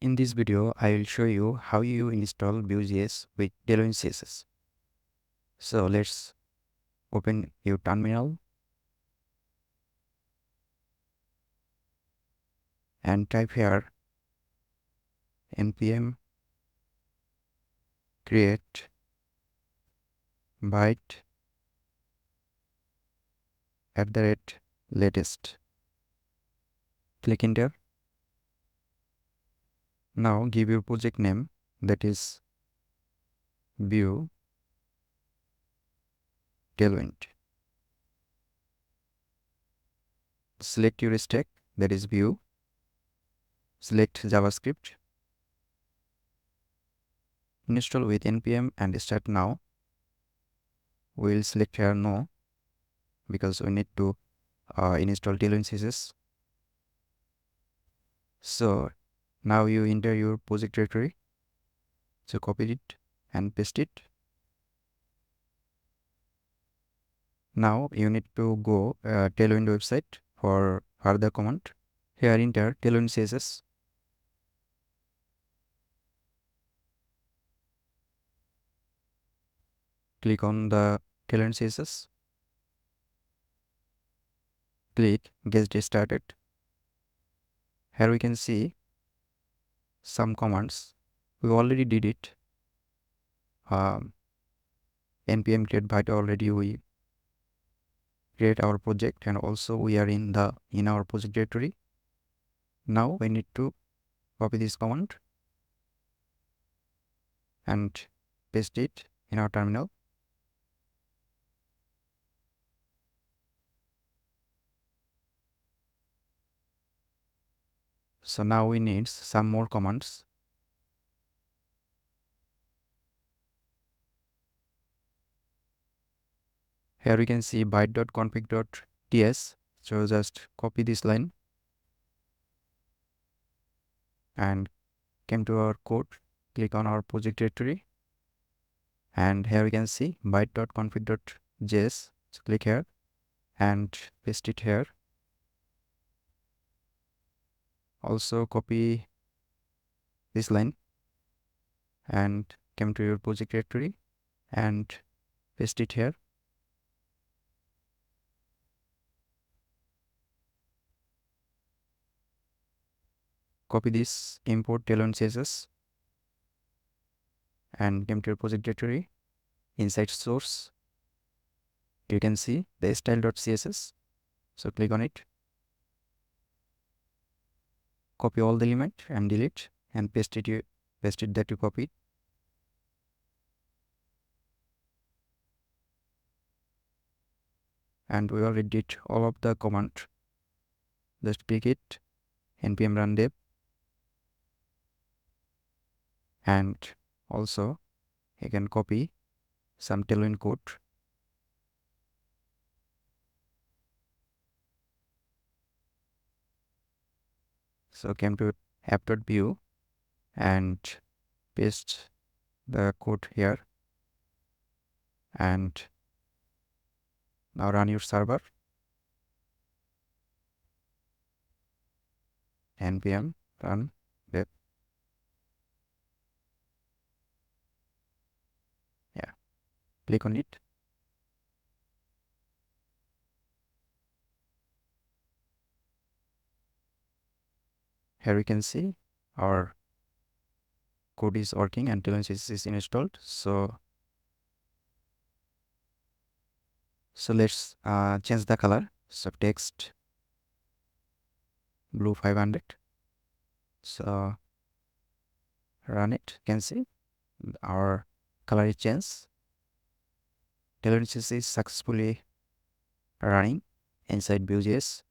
In this video, I will show you how you install Vue.js with Tailwind CSS. So let's open your terminal and type here npm create vite @latest. Click enter. Now give your project name, that is Vue Tailwind. Select your stack, that is Vue. Select JavaScript. Install with npm and start now. We will select here no, because we need to install Tailwind CSS. So now you enter your project directory. So copy it and paste it. Now you need to go Tailwind website for further command. Here enter Tailwind CSS. Click on the Tailwind CSS. Click get started. Here we can see some commands. We already did it. npm create vite already we create our project, and also we are in our project directory. Now we need to copy this command and paste it in our terminal. So now we need some more commands. Here we can see vite.config.ts. So just copy this line and come to our code, click on our project directory, and here we can see vite.config.js. So click here and paste it here. Also copy this line and come to your project directory and paste it here. Copy this import Tailwind CSS and come to your project directory. Inside source, you can see the style.css. So click on it. Copy all the element and delete and paste it that you copied. And we already did all of the command. Just click it, npm run dev, and also you can copy some Tailwind code. So come to app.vue and paste the code here, and now run your server. Npm run dev. Yeah, click on it. Here we can see our code is working and Tailwind CSS is installed. So let's change the color. So text blue 500. So run it. You can see our color is changed. Tailwind CSS is successfully running inside Vue.js.